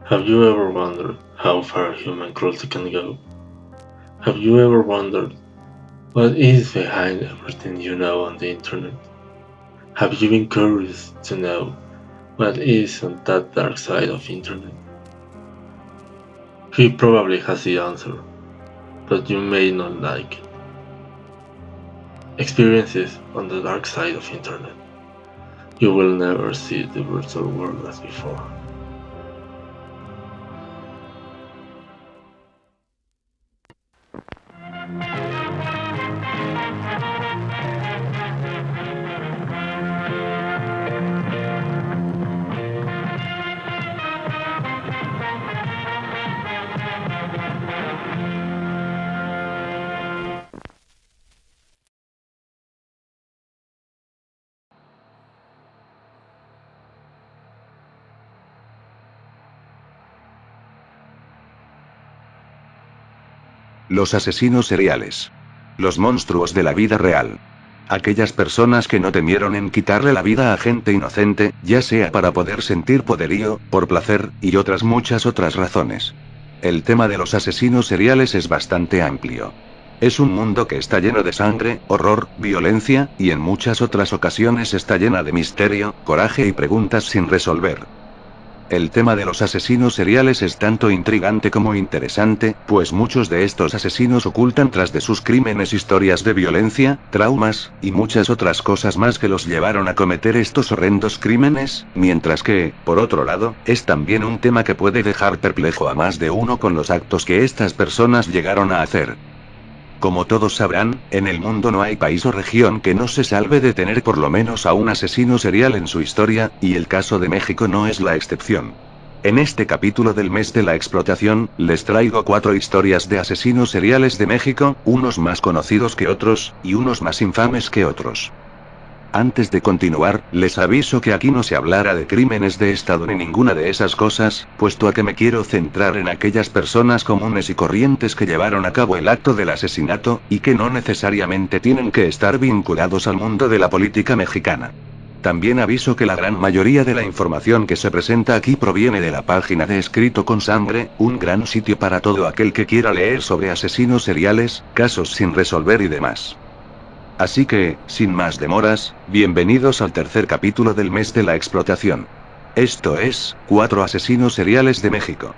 Have you ever wondered how far human cruelty can go? Have you ever wondered what is behind everything you know on the internet? Have you been curious to know what is on that dark side of internet? He probably has the answer, but you may not like it. Experiences on the dark side of internet. You will never see the virtual world as before. Los asesinos seriales. Los monstruos de la vida real. Aquellas personas que no temieron en quitarle la vida a gente inocente, ya sea para poder sentir poderío, por placer, y otras muchas otras razones. El tema de los asesinos seriales es bastante amplio. Es un mundo que está lleno de sangre, horror, violencia, y en muchas otras ocasiones está llena de misterio, coraje y preguntas sin resolver. El tema de los asesinos seriales es tanto intrigante como interesante, pues muchos de estos asesinos ocultan tras de sus crímenes historias de violencia, traumas, y muchas otras cosas más que los llevaron a cometer estos horrendos crímenes, mientras que, por otro lado, es también un tema que puede dejar perplejo a más de uno con los actos que estas personas llegaron a hacer. Como todos sabrán, en el mundo no hay país o región que no se salve de tener por lo menos a un asesino serial en su historia, y el caso de México no es la excepción. En este capítulo del mes de la explotación, les traigo 4 historias de asesinos seriales de México, unos más conocidos que otros, y unos más infames que otros. Antes de continuar, les aviso que aquí no se hablará de crímenes de Estado ni ninguna de esas cosas, puesto a que me quiero centrar en aquellas personas comunes y corrientes que llevaron a cabo el acto del asesinato, y que no necesariamente tienen que estar vinculados al mundo de la política mexicana. También aviso que la gran mayoría de la información que se presenta aquí proviene de la página de Escrito con Sangre, un gran sitio para todo aquel que quiera leer sobre asesinos seriales, casos sin resolver y demás. Así que, sin más demoras, bienvenidos al tercer capítulo del mes de la explotación. Esto es, 4 asesinos seriales de México.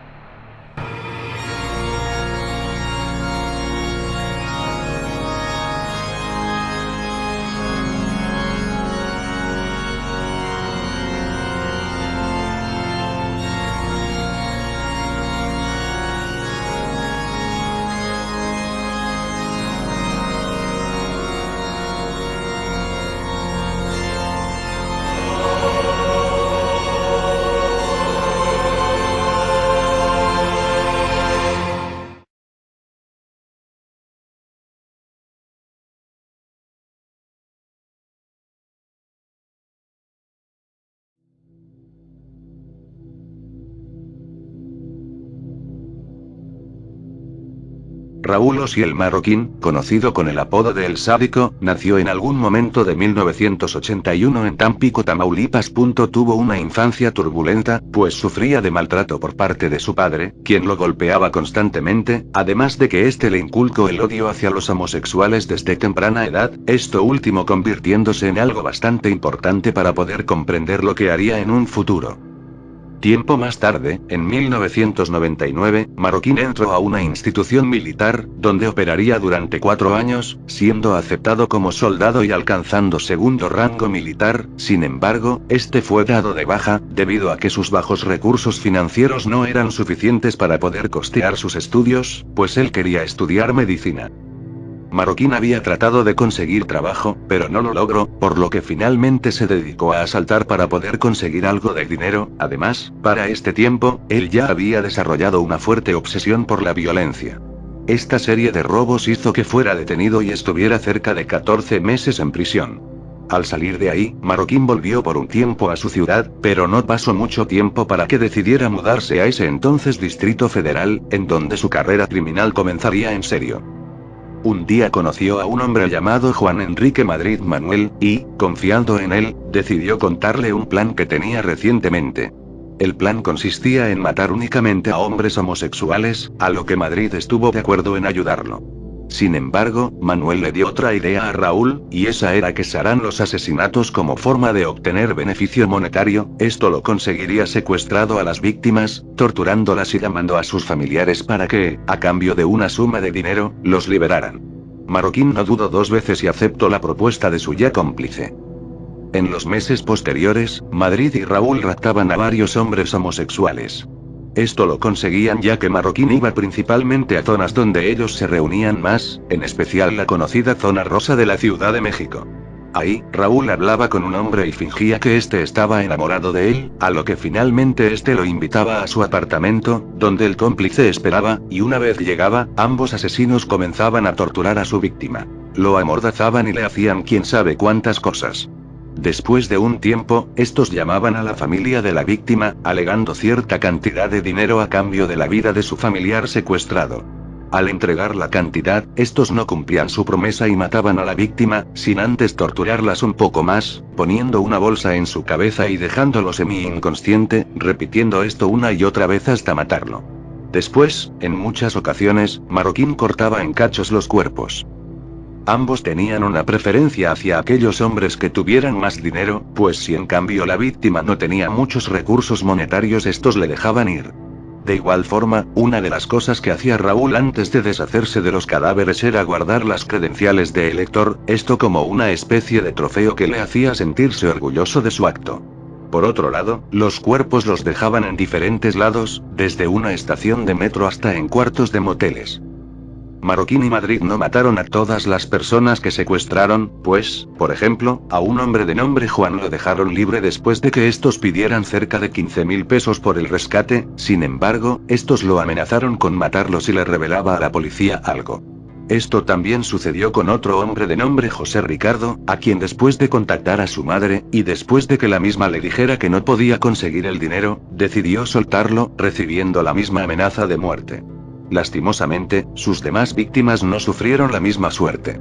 Raúl Osiel Marroquín, conocido con el apodo de El Sádico, nació en algún momento de 1981 en Tampico, Tamaulipas. Tuvo una infancia turbulenta, pues sufría de maltrato por parte de su padre, quien lo golpeaba constantemente, además de que éste le inculcó el odio hacia los homosexuales desde temprana edad, esto último convirtiéndose en algo bastante importante para poder comprender lo que haría en un futuro. Tiempo más tarde, en 1999, Marroquín entró a una institución militar, donde operaría durante 4 años, siendo aceptado como soldado y alcanzando segundo rango militar. Sin embargo, este fue dado de baja, debido a que sus bajos recursos financieros no eran suficientes para poder costear sus estudios, pues él quería estudiar medicina. Marroquín había tratado de conseguir trabajo, pero no lo logró, por lo que finalmente se dedicó a asaltar para poder conseguir algo de dinero. Además, para este tiempo, él ya había desarrollado una fuerte obsesión por la violencia. Esta serie de robos hizo que fuera detenido y estuviera cerca de 14 meses en prisión. Al salir de ahí, Marroquín volvió por un tiempo a su ciudad, pero no pasó mucho tiempo para que decidiera mudarse a ese entonces Distrito Federal, en donde su carrera criminal comenzaría en serio. Un día conoció a un hombre llamado Juan Enrique Madrid Manuel, y, confiando en él, decidió contarle un plan que tenía recientemente. El plan consistía en matar únicamente a hombres homosexuales, a lo que Madrid estuvo de acuerdo en ayudarlo. Sin embargo, Manuel le dio otra idea a Raúl, y esa era que se harán los asesinatos como forma de obtener beneficio monetario. Esto lo conseguiría secuestrado a las víctimas, torturándolas y llamando a sus familiares para que, a cambio de una suma de dinero, los liberaran. Marroquín no dudó dos veces y aceptó la propuesta de su ya cómplice. En los meses posteriores, Madrid y Raúl raptaban a varios hombres homosexuales. Esto lo conseguían ya que Marroquín iba principalmente a zonas donde ellos se reunían más, en especial la conocida zona rosa de la Ciudad de México. Ahí, Raúl hablaba con un hombre y fingía que éste estaba enamorado de él, a lo que finalmente éste lo invitaba a su apartamento, donde el cómplice esperaba, y una vez llegaba, ambos asesinos comenzaban a torturar a su víctima. Lo amordazaban y le hacían quién sabe cuántas cosas. Después de un tiempo, estos llamaban a la familia de la víctima, alegando cierta cantidad de dinero a cambio de la vida de su familiar secuestrado. Al entregar la cantidad, estos no cumplían su promesa y mataban a la víctima, sin antes torturarlas un poco más, poniendo una bolsa en su cabeza y dejándolo semi-inconsciente, repitiendo esto una y otra vez hasta matarlo. Después, en muchas ocasiones, Marroquín cortaba en cachos los cuerpos. Ambos tenían una preferencia hacia aquellos hombres que tuvieran más dinero, pues si en cambio la víctima no tenía muchos recursos monetarios, estos le dejaban ir. De igual forma, una de las cosas que hacía Raúl antes de deshacerse de los cadáveres era guardar las credenciales de elector, esto como una especie de trofeo que le hacía sentirse orgulloso de su acto. Por otro lado, los cuerpos los dejaban en diferentes lados, desde una estación de metro hasta en cuartos de moteles. Marroquín y Madrid no mataron a todas las personas que secuestraron, pues, por ejemplo, a un hombre de nombre Juan lo dejaron libre después de que estos pidieran cerca de 15.000 pesos por el rescate. Sin embargo, estos lo amenazaron con matarlo si le revelaba a la policía algo. Esto también sucedió con otro hombre de nombre José Ricardo, a quien después de contactar a su madre, y después de que la misma le dijera que no podía conseguir el dinero, decidió soltarlo, recibiendo la misma amenaza de muerte. Lastimosamente, sus demás víctimas no sufrieron la misma suerte.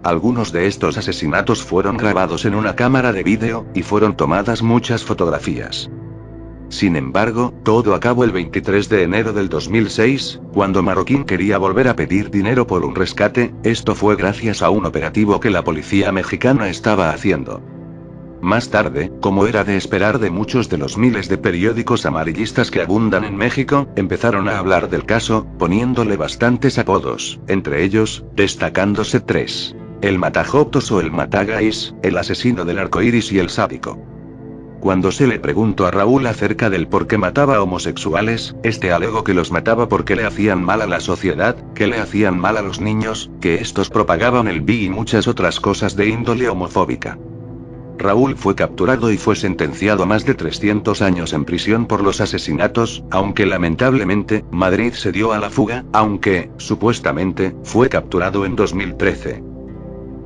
Algunos de estos asesinatos fueron grabados en una cámara de vídeo, y fueron tomadas muchas fotografías. Sin embargo, todo acabó el 23 de enero del 2006, cuando Marroquín quería volver a pedir dinero por un rescate. Esto fue gracias a un operativo que la policía mexicana estaba haciendo. Más tarde, como era de esperar de muchos de los miles de periódicos amarillistas que abundan en México, empezaron a hablar del caso, poniéndole bastantes apodos, entre ellos, destacándose tres: el matajotos o el matagays, el asesino del arcoíris y el sádico. Cuando se le preguntó a Raúl acerca del por qué mataba a homosexuales, este alegó que los mataba porque le hacían mal a la sociedad, que le hacían mal a los niños, que estos propagaban el VIH y muchas otras cosas de índole homofóbica. Raúl fue capturado y fue sentenciado a más de 300 años en prisión por los asesinatos, aunque lamentablemente, Madrid se dio a la fuga, aunque, supuestamente, fue capturado en 2013.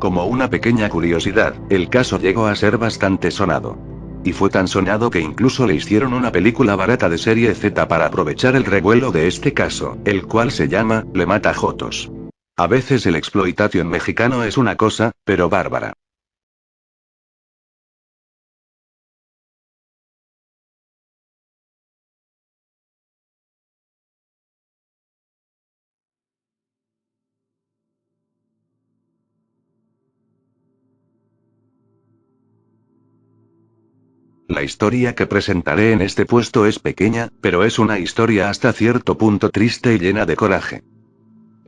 Como una pequeña curiosidad, el caso llegó a ser bastante sonado. Y fue tan sonado que incluso le hicieron una película barata de serie Z para aprovechar el revuelo de este caso, el cual se llama Le Mata Jotos. A veces el exploitation mexicano es una cosa, pero bárbara. La historia que presentaré en este puesto es pequeña, pero es una historia hasta cierto punto triste y llena de coraje.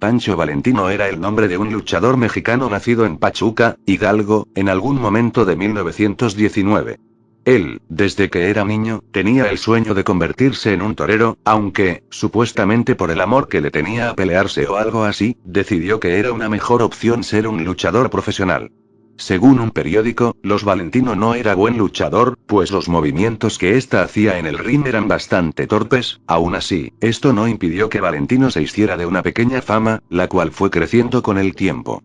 Pancho Valentino era el nombre de un luchador mexicano nacido en Pachuca, Hidalgo, en algún momento de 1919. Él, desde que era niño, tenía el sueño de convertirse en un torero, aunque, supuestamente por el amor que le tenía a pelearse o algo así, decidió que era una mejor opción ser un luchador profesional. Según un periódico, Los Valentino no era buen luchador, pues los movimientos que ésta hacía en el ring eran bastante torpes. Aún así, esto no impidió que Valentino se hiciera de una pequeña fama, la cual fue creciendo con el tiempo.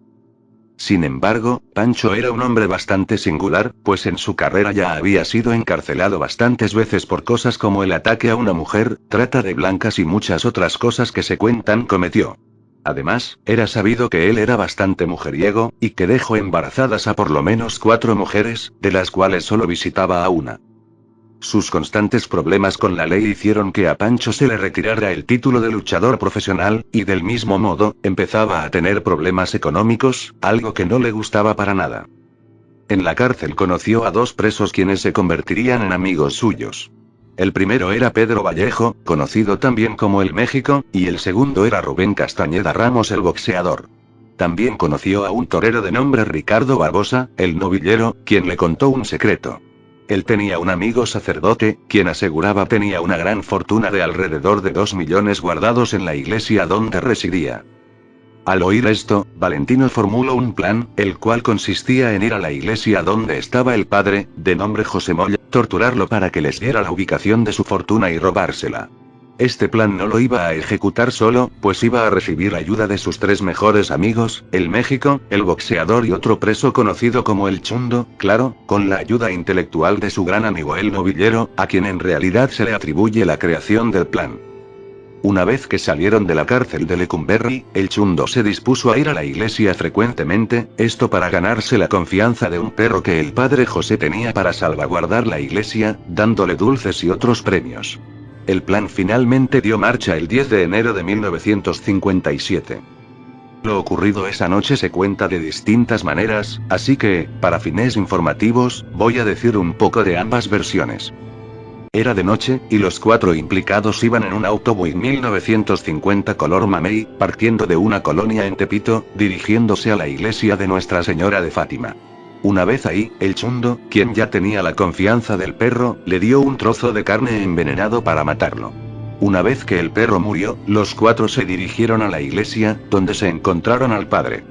Sin embargo, Pancho era un hombre bastante singular, pues en su carrera ya había sido encarcelado bastantes veces por cosas como el ataque a una mujer, trata de blancas y muchas otras cosas que se cuentan cometió. Además, era sabido que él era bastante mujeriego, y que dejó embarazadas a por lo menos 4 mujeres, de las cuales solo visitaba a una. Sus constantes problemas con la ley hicieron que a Pancho se le retirara el título de luchador profesional, y del mismo modo, empezaba a tener problemas económicos, algo que no le gustaba para nada. En la cárcel conoció a dos presos quienes se convertirían en amigos suyos. El primero era Pedro Vallejo, conocido también como el México, y el segundo era Rubén Castañeda Ramos, el boxeador. También conoció a un torero de nombre Ricardo Barbosa, el novillero, quien le contó un secreto. Él tenía un amigo sacerdote, quien aseguraba tenía una gran fortuna de alrededor de 2 millones guardados en la iglesia donde residía. Al oír esto, Valentino formuló un plan, el cual consistía en ir a la iglesia donde estaba el padre, de nombre José Moya, torturarlo para que les diera la ubicación de su fortuna y robársela. Este plan no lo iba a ejecutar solo, pues iba a recibir ayuda de sus tres mejores amigos, el México, el boxeador y otro preso conocido como el Chundo, claro, con la ayuda intelectual de su gran amigo el novillero, a quien en realidad se le atribuye la creación del plan. Una vez que salieron de la cárcel de Lecumberri, el Chundo se dispuso a ir a la iglesia frecuentemente, esto para ganarse la confianza de un perro que el padre José tenía para salvaguardar la iglesia, dándole dulces y otros premios. El plan finalmente dio marcha el 10 de enero de 1957. Lo ocurrido esa noche se cuenta de distintas maneras, así que, para fines informativos, voy a decir un poco de ambas versiones. Era de noche, y los cuatro implicados iban en un auto Boeing 1950 color mamey, partiendo de una colonia en Tepito, dirigiéndose a la iglesia de Nuestra Señora de Fátima. Una vez ahí, el Chundo, quien ya tenía la confianza del perro, le dio un trozo de carne envenenado para matarlo. Una vez que el perro murió, los cuatro se dirigieron a la iglesia, donde se encontraron al padre.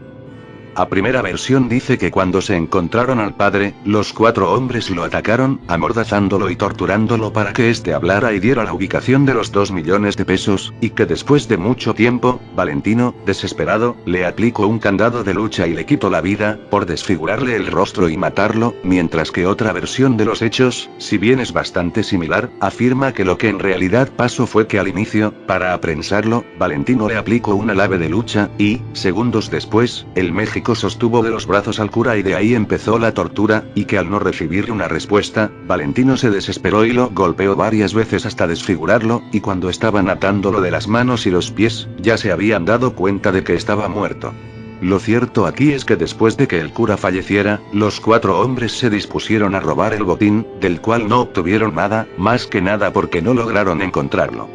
A primera versión dice que cuando se encontraron al padre, los cuatro hombres lo atacaron, amordazándolo y torturándolo para que éste hablara y diera la ubicación de los 2 millones de pesos, y que después de mucho tiempo, Valentino, desesperado, le aplicó un candado de lucha y le quitó la vida, por desfigurarle el rostro y matarlo, mientras que otra versión de los hechos, si bien es bastante similar, afirma que lo que en realidad pasó fue que al inicio, para aprensarlo, Valentino le aplicó una llave de lucha, y, segundos después, el México sostuvo de los brazos al cura y de ahí empezó la tortura, y que al no recibir una respuesta, Valentino se desesperó y lo golpeó varias veces hasta desfigurarlo, y cuando estaban atándolo de las manos y los pies, ya se habían dado cuenta de que estaba muerto. Lo cierto aquí es que después de que el cura falleciera, los cuatro hombres se dispusieron a robar el botín, del cual no obtuvieron nada, más que nada porque no lograron encontrarlo.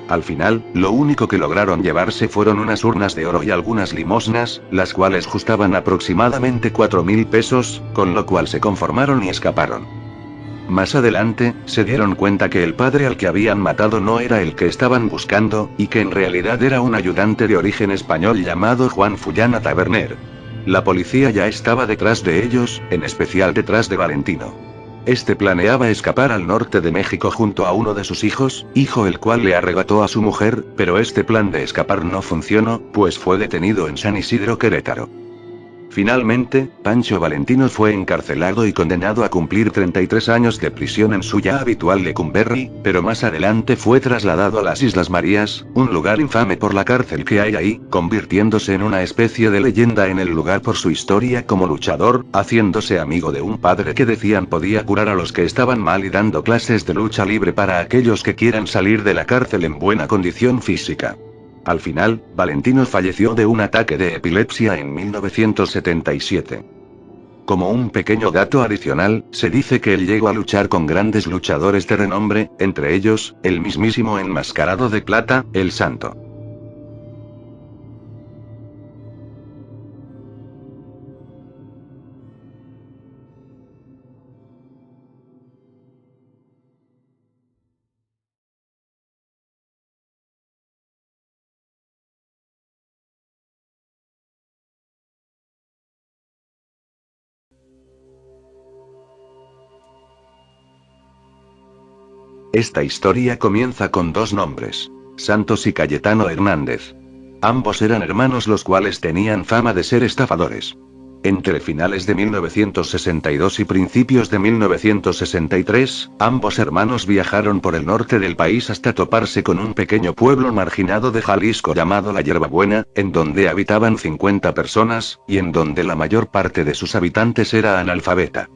Al final, lo único que lograron llevarse fueron unas urnas de oro y algunas limosnas, las cuales costaban aproximadamente 4.000 pesos, con lo cual se conformaron y escaparon. Más adelante, se dieron cuenta que el padre al que habían matado no era el que estaban buscando, y que en realidad era un ayudante de origen español llamado Juan Fullana Taberner. La policía ya estaba detrás de ellos, en especial detrás de Valentino. Este planeaba escapar al norte de México junto a uno de sus hijos, hijo el cual le arrebató a su mujer, pero este plan de escapar no funcionó, pues fue detenido en San Isidro, Querétaro. Finalmente, Pancho Valentino fue encarcelado y condenado a cumplir 33 años de prisión en su ya habitual Lecumberri, pero más adelante fue trasladado a las Islas Marías, un lugar infame por la cárcel que hay ahí, convirtiéndose en una especie de leyenda en el lugar por su historia como luchador, haciéndose amigo de un padre que decían podía curar a los que estaban mal y dando clases de lucha libre para aquellos que quieran salir de la cárcel en buena condición física. Al final, Valentino falleció de un ataque de epilepsia en 1977. Como un pequeño dato adicional, se dice que él llegó a luchar con grandes luchadores de renombre, entre ellos, el mismísimo enmascarado de plata, el Santo. Esta historia comienza con dos nombres: Santos y Cayetano Hernández. Ambos eran hermanos los cuales tenían fama de ser estafadores. Entre finales de 1962 y principios de 1963, ambos hermanos viajaron por el norte del país hasta toparse con un pequeño pueblo marginado de Jalisco llamado La Hierbabuena, en donde habitaban 50 personas, y en donde la mayor parte de sus habitantes era analfabeta.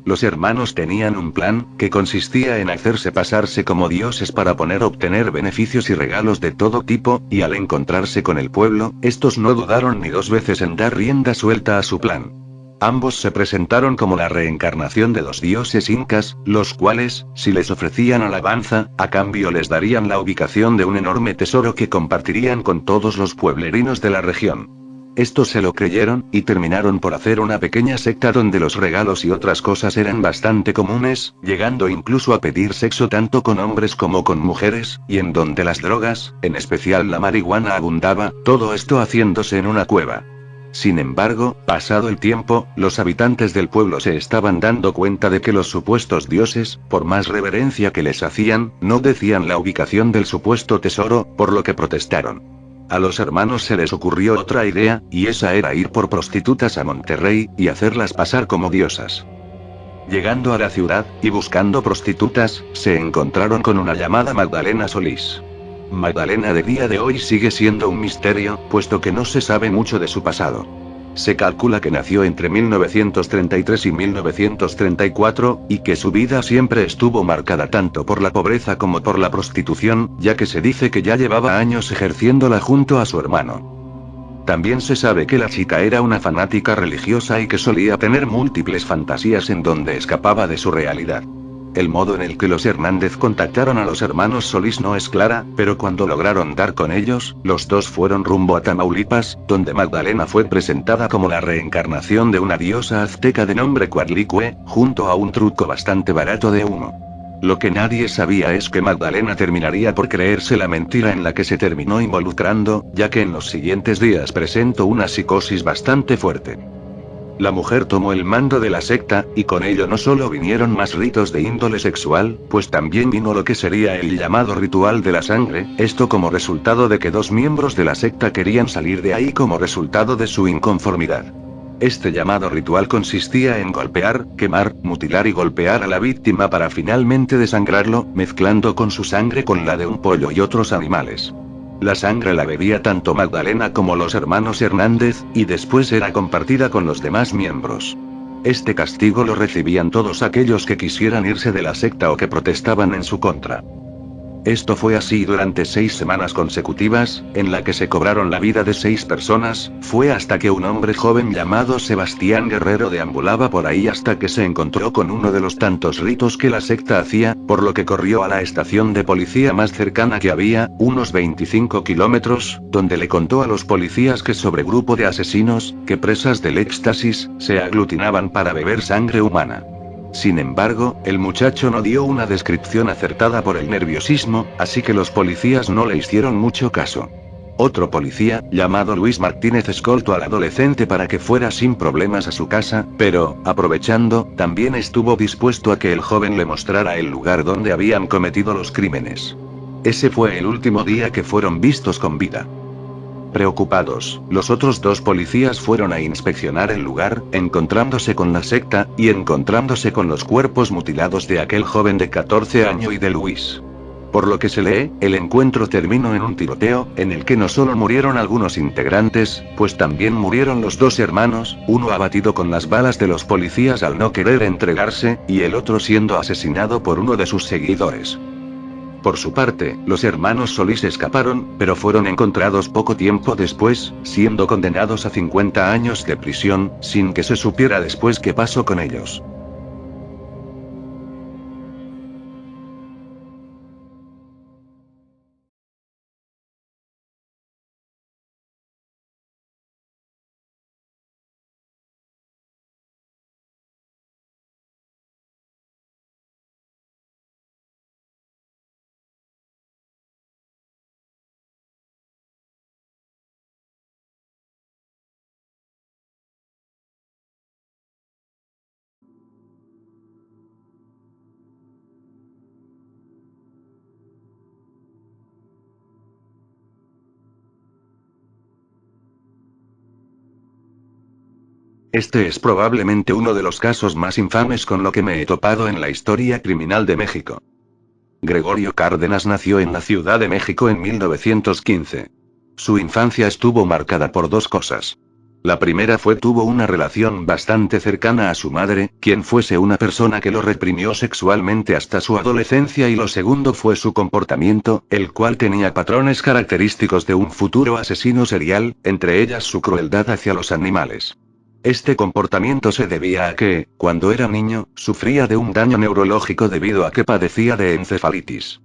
Los hermanos tenían un plan, que consistía en hacerse pasarse como dioses para obtener beneficios y regalos de todo tipo, y al encontrarse con el pueblo, estos no dudaron ni dos veces en dar rienda suelta a su plan. Ambos se presentaron como la reencarnación de los dioses incas, los cuales, si les ofrecían alabanza, a cambio les darían la ubicación de un enorme tesoro que compartirían con todos los pueblerinos de la región. Estos se lo creyeron, y terminaron por hacer una pequeña secta donde los regalos y otras cosas eran bastante comunes, llegando incluso a pedir sexo tanto con hombres como con mujeres, y en donde las drogas, en especial la marihuana, abundaba, todo esto haciéndose en una cueva. Sin embargo, pasado el tiempo, los habitantes del pueblo se estaban dando cuenta de que los supuestos dioses, por más reverencia que les hacían, no decían la ubicación del supuesto tesoro, por lo que protestaron. A los hermanos se les ocurrió otra idea, y esa era ir por prostitutas a Monterrey, y hacerlas pasar como diosas. Llegando a la ciudad, y buscando prostitutas, se encontraron con una llamada Magdalena Solís. Magdalena de día de hoy sigue siendo un misterio, puesto que no se sabe mucho de su pasado. Se calcula que nació entre 1933 y 1934, y que su vida siempre estuvo marcada tanto por la pobreza como por la prostitución, ya que se dice que ya llevaba años ejerciéndola junto a su hermano. También se sabe que la chica era una fanática religiosa y que solía tener múltiples fantasías en donde escapaba de su realidad. El modo en el que los Hernández contactaron a los hermanos Solís no es clara, pero cuando lograron dar con ellos, los dos fueron rumbo a Tamaulipas, donde Magdalena fue presentada como la reencarnación de una diosa azteca de nombre Coatlicue, junto a un truco bastante barato de humo. Lo que nadie sabía es que Magdalena terminaría por creerse la mentira en la que se terminó involucrando, ya que en los siguientes días presentó una psicosis bastante fuerte. La mujer tomó el mando de la secta, y con ello no solo vinieron más ritos de índole sexual, pues también vino lo que sería el llamado ritual de la sangre, esto como resultado de que dos miembros de la secta querían salir de ahí como resultado de su inconformidad. Este llamado ritual consistía en golpear, quemar, mutilar y golpear a la víctima para finalmente desangrarlo, mezclando con su sangre con la de un pollo y otros animales. La sangre la bebía tanto Magdalena como los hermanos Hernández, y después era compartida con los demás miembros. Este castigo lo recibían todos aquellos que quisieran irse de la secta o que protestaban en su contra. Esto fue así durante 6 semanas consecutivas, en la que se cobraron la vida de 6 personas, fue hasta que un hombre joven llamado Sebastián Guerrero deambulaba por ahí hasta que se encontró con uno de los tantos ritos que la secta hacía, por lo que corrió a la estación de policía más cercana que había, unos 25 kilómetros, donde le contó a los policías que sobre grupo de asesinos, que presas del éxtasis, se aglutinaban para beber sangre humana. Sin embargo, el muchacho no dio una descripción acertada por el nerviosismo, así que los policías no le hicieron mucho caso. Otro policía, llamado Luis Martínez, escoltó al adolescente para que fuera sin problemas a su casa, pero, aprovechando, también estuvo dispuesto a que el joven le mostrara el lugar donde habían cometido los crímenes. Ese fue el último día que fueron vistos con vida. Preocupados, los otros 2 policías fueron a inspeccionar el lugar, encontrándose con la secta, y encontrándose con los cuerpos mutilados de aquel joven de 14 años y de Luis. Por lo que se lee, el encuentro terminó en un tiroteo, en el que no solo murieron algunos integrantes, pues también murieron los 2 hermanos, uno abatido con las balas de los policías al no querer entregarse, y el otro siendo asesinado por uno de sus seguidores. Por su parte, los hermanos Solís escaparon, pero fueron encontrados poco tiempo después, siendo condenados a 50 años de prisión, sin que se supiera después qué pasó con ellos. Este es probablemente uno de los casos más infames con lo que me he topado en la historia criminal de México. Gregorio Cárdenas nació en la Ciudad de México en 1915. Su infancia estuvo marcada por 2 cosas. La primera tuvo una relación bastante cercana a su madre, quien fuese una persona que lo reprimió sexualmente hasta su adolescencia, y lo segundo fue su comportamiento, el cual tenía patrones característicos de un futuro asesino serial, entre ellas su crueldad hacia los animales. Este comportamiento se debía a que, cuando era niño, sufría de un daño neurológico debido a que padecía de encefalitis.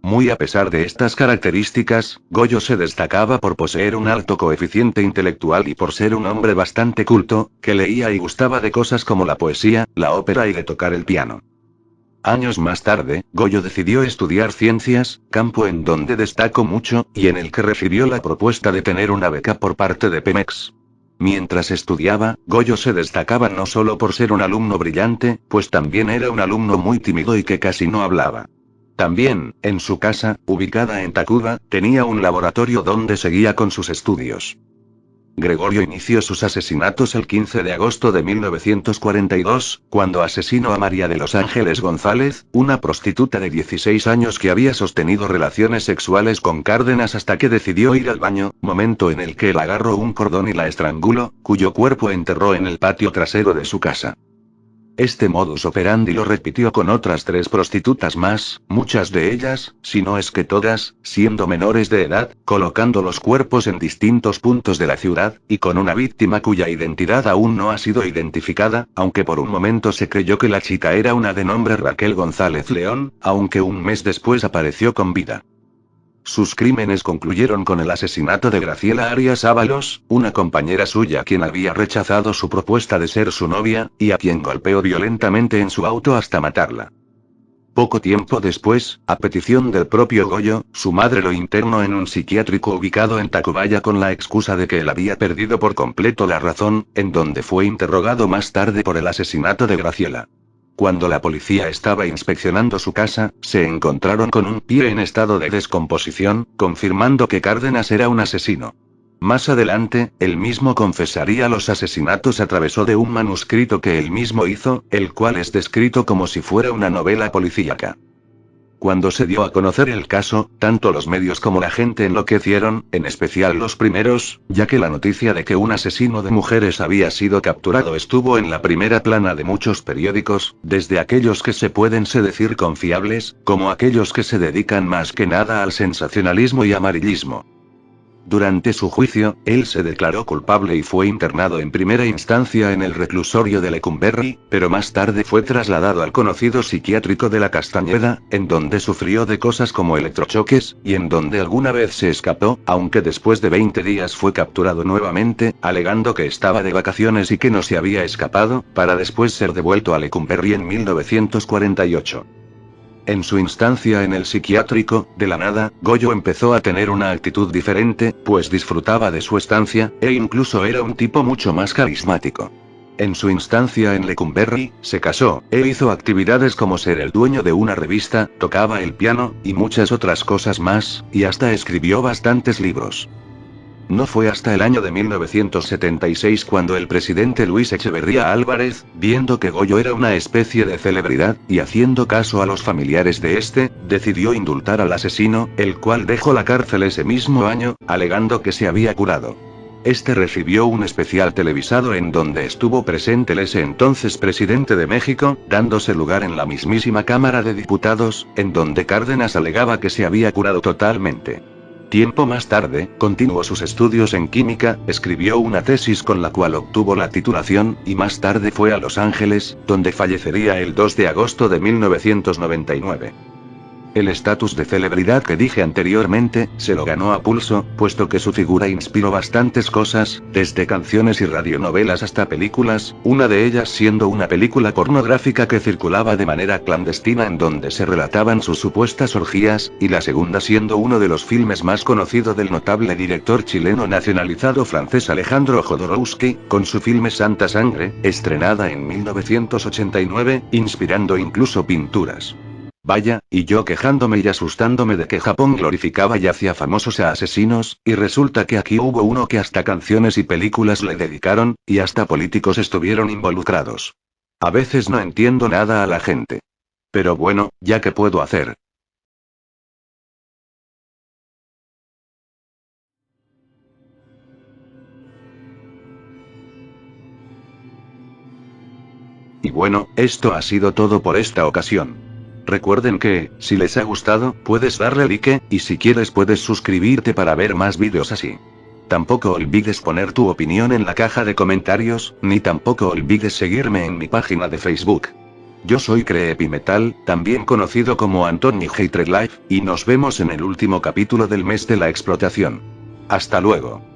Muy a pesar de estas características, Goyo se destacaba por poseer un alto coeficiente intelectual y por ser un hombre bastante culto, que leía y gustaba de cosas como la poesía, la ópera y de tocar el piano. Años más tarde, Goyo decidió estudiar ciencias, campo en donde destacó mucho, y en el que recibió la propuesta de tener una beca por parte de Pemex. Mientras estudiaba, Goyo se destacaba no solo por ser un alumno brillante, pues también era un alumno muy tímido y que casi no hablaba. También, en su casa, ubicada en Tacuba, tenía un laboratorio donde seguía con sus estudios. Gregorio inició sus asesinatos el 15 de agosto de 1942, cuando asesinó a María de los Ángeles González, una prostituta de 16 años que había sostenido relaciones sexuales con Cárdenas hasta que decidió ir al baño, momento en el que él agarró un cordón y la estranguló, cuyo cuerpo enterró en el patio trasero de su casa. Este modus operandi lo repitió con otras 3 prostitutas más, muchas de ellas, si no es que todas, siendo menores de edad, colocando los cuerpos en distintos puntos de la ciudad, y con una víctima cuya identidad aún no ha sido identificada, aunque por un momento se creyó que la chica era una de nombre Raquel González León, aunque un mes después apareció con vida. Sus crímenes concluyeron con el asesinato de Graciela Arias Ábalos, una compañera suya quien había rechazado su propuesta de ser su novia, y a quien golpeó violentamente en su auto hasta matarla. Poco tiempo después, a petición del propio Goyo, su madre lo internó en un psiquiátrico ubicado en Tacubaya con la excusa de que él había perdido por completo la razón, en donde fue interrogado más tarde por el asesinato de Graciela. Cuando la policía estaba inspeccionando su casa, se encontraron con un pie en estado de descomposición, confirmando que Cárdenas era un asesino. Más adelante, él mismo confesaría los asesinatos a través de un manuscrito que él mismo hizo, el cual es descrito como si fuera una novela policíaca. Cuando se dio a conocer el caso, tanto los medios como la gente enloquecieron, en especial los primeros, ya que la noticia de que un asesino de mujeres había sido capturado estuvo en la primera plana de muchos periódicos, desde aquellos que se pueden decir confiables, como aquellos que se dedican más que nada al sensacionalismo y amarillismo. Durante su juicio, él se declaró culpable y fue internado en primera instancia en el reclusorio de Lecumberri, pero más tarde fue trasladado al conocido psiquiátrico de la Castañeda, en donde sufrió de cosas como electrochoques, y en donde alguna vez se escapó, aunque después de 20 días fue capturado nuevamente, alegando que estaba de vacaciones y que no se había escapado, para después ser devuelto a Lecumberri en 1948. En su instancia en el psiquiátrico, de la nada, Goyo empezó a tener una actitud diferente, pues disfrutaba de su estancia, e incluso era un tipo mucho más carismático. En su instancia en Lecumberri, se casó, e hizo actividades como ser el dueño de una revista, tocaba el piano, y muchas otras cosas más, y hasta escribió bastantes libros. No fue hasta el año de 1976 cuando el presidente Luis Echeverría Álvarez, viendo que Goyo era una especie de celebridad, y haciendo caso a los familiares de este, decidió indultar al asesino, el cual dejó la cárcel ese mismo año, alegando que se había curado. Este recibió un especial televisado en donde estuvo presente el ese entonces presidente de México, dándose lugar en la mismísima Cámara de Diputados, en donde Cárdenas alegaba que se había curado totalmente. Tiempo más tarde, continuó sus estudios en química, escribió una tesis con la cual obtuvo la titulación, y más tarde fue a Los Ángeles, donde fallecería el 2 de agosto de 1999. El estatus de celebridad que dije anteriormente, se lo ganó a pulso, puesto que su figura inspiró bastantes cosas, desde canciones y radionovelas hasta películas, una de ellas siendo una película pornográfica que circulaba de manera clandestina en donde se relataban sus supuestas orgías, y la segunda siendo uno de los filmes más conocidos del notable director chileno nacionalizado francés Alejandro Jodorowsky, con su filme Santa Sangre, estrenada en 1989, inspirando incluso pinturas. Vaya, y yo quejándome y asustándome de que Japón glorificaba y hacía famosos a asesinos, y resulta que aquí hubo uno que hasta canciones y películas le dedicaron, y hasta políticos estuvieron involucrados. A veces no entiendo nada a la gente. Pero bueno, ¿ya qué puedo hacer? bueno, esto ha sido todo por esta ocasión. Recuerden que, si les ha gustado, puedes darle like, y si quieres puedes suscribirte para ver más vídeos así. Tampoco olvides poner tu opinión en la caja de comentarios, ni tampoco olvides seguirme en mi página de Facebook. Yo soy Creepymetal, también conocido como Anthony Hater Life, y nos vemos en el último capítulo del mes de la explotación. Hasta luego.